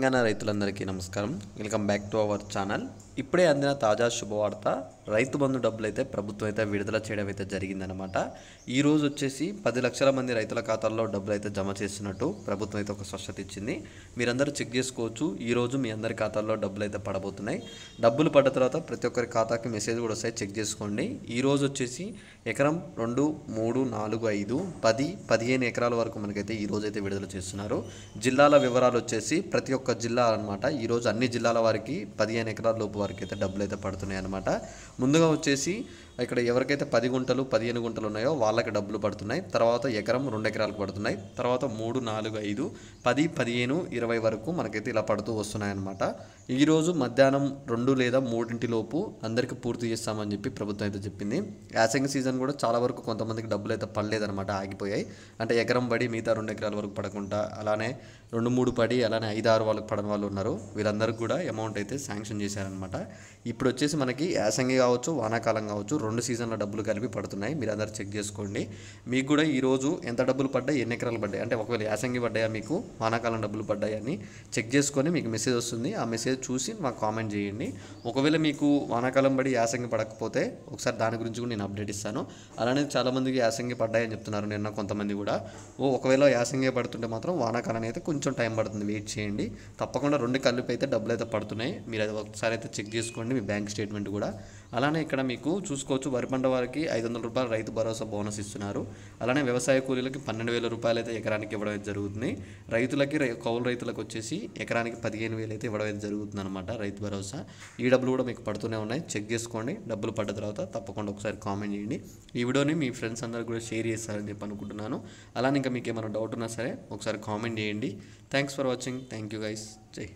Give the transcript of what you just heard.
తెలంగాణ రైతులందరికీ నమస్కారం. Welcome back to our channel. ఇప్పుడే అందిన తాజా శుభవార్త, రైతు బంధు డబ్బులు అయితే ప్రభుత్వం అయితే విడుదల చేయడం అయితే జరిగిందనమాట. ఈరోజు వచ్చేసి 10 లక్షల మంది రైతుల ఖాతాల్లో డబ్బులు అయితే జమ చేస్తున్నట్టు ప్రభుత్వం అయితే ఒక స్పష్టత ఇచ్చింది. మీరందరూ చెక్ చేసుకోవచ్చు. ఈరోజు మీ అందరి ఖాతాల్లో డబ్బులు అయితే పడబోతున్నాయి. డబ్బులు పడ్డ తర్వాత ప్రతి ఒక్కరి ఖాతాకి మెసేజ్ కూడా వస్తాయి, చెక్ చేసుకోండి. ఈరోజు వచ్చేసి ఎకరం 2, 3, 4, 5, 10, 15 ఎకరాల వరకు మనకైతే ఈరోజు అయితే విడుదల చేస్తున్నారు. జిల్లాల వివరాలు వచ్చేసి ప్రతి ఒక్క జిల్లా అనమాట. ఈరోజు అన్ని జిల్లాల వారికి 15 ఎకరాల లోపు వారికి అయితే డబ్బులు అయితే పడుతున్నాయి అనమాట. ముందుగా వచ్చేసి ఇక్కడ ఎవరికైతే 10 గుంటలు 15 గుంటలు ఉన్నాయో వాళ్ళకి డబ్బులు పడుతున్నాయి. తర్వాత ఎకరం 2 ఎకరాలకు పడుతున్నాయి. తర్వాత 3, 4, 5, 10, 15, 20 వరకు మనకైతే ఇలా పడుతూ వస్తున్నాయి అనమాట. ఈరోజు మధ్యాహ్నం 2 లేదా 3 లోపు అందరికీ పూర్తి చేస్తామని చెప్పి ప్రభుత్వం అయితే చెప్పింది. యాసంగి సీజన్ కూడా చాలా వరకు కొంతమందికి డబ్బులు అయితే పడలేదన్నమాట, ఆగిపోయాయి. అంటే ఎకరం పడి మిగతా 2 ఎకరాల వరకు పడకుండా అలానే 2, 3 పడి అలానే 5, 6 వాళ్ళకి పడని వాళ్ళు ఉన్నారు. వీళ్ళందరికీ కూడా అమౌంట్ అయితే శాంక్షన్ చేశారనమాట. ఇప్పుడు వచ్చేసి మనకి యాసంగి కావచ్చు, వానాకాలం కావచ్చు, 2 సీజన్ల డబ్బులు కలిపి పడుతున్నాయి. మీరు అందరూ చెక్ చేసుకోండి. మీకు కూడా ఈరోజు ఎంత డబ్బులు పడ్డాయి, ఎన్ని ఎకరాలు పడ్డాయి, అంటే ఒకవేళ యాసంగి పడ్డాయా, మీకు వానాకాలం డబ్బులు పడ్డాయి అని చెక్ చేసుకొని మీకు మెసేజ్ వస్తుంది. ఆ మెసేజ్ చూసి మాకు కామెంట్ చేయండి. ఒకవేళ మీకు వానాకాలం పడి యాసంగి పడకపోతే ఒకసారి దాని గురించి కూడా నేను అప్డేట్ ఇస్తాను. అలానే చాలామందికి యాసంగి పడ్డాయని చెప్తున్నారు నిన్న కొంతమంది కూడా. ఒకవేళ యాసంగి పడుతుంటే మాత్రం వానాకాలం అయితే కొంచెం టైం పడుతుంది, వెయిట్ చేయండి. తప్పకుండా 2 కలిపి అయితే డబ్బులు అయితే పడుతున్నాయి. మీరు అది ఒకసారి అయితే చెక్ చేసుకోండి, మీ బ్యాంక్ స్టేట్మెంట్ కూడా. అలానే ఇక్కడ మీకు చూసుకోవచ్చు, వరి పంట వారికి 500 రూపాయలు రైతు భరోసా బోనస్ ఇస్తున్నారు. అలానే వ్యవసాయ కూలీలకి 12,000 రూపాయలు అయితే ఎకరానికి ఇవ్వడం అయితే జరుగుతుంది. రైతులకి కౌలు రైతులకు వచ్చేసి ఎకరానికి 15,000 అయితే ఇవ్వడం అయితే జరుగుతుంది అనమాట రైతు భరోసా. ఈ డబ్బులు కూడా మీకు పడుతూనే ఉన్నాయి, చెక్ చేసుకోండి. డబ్బులు పడ్డ తర్వాత తప్పకుండా ఒకసారి కామెంట్ చేయండి. ఈ వీడియోని మీ ఫ్రెండ్స్ అందరూ కూడా షేర్ చేస్తారని చెప్పి అనుకుంటున్నాను. అలానే ఇంకా మీకు ఏమైనా డౌట్ ఉన్నా సరే ఒకసారి కామెంట్ చేయండి. Thanks for watching. Thank you guys. జై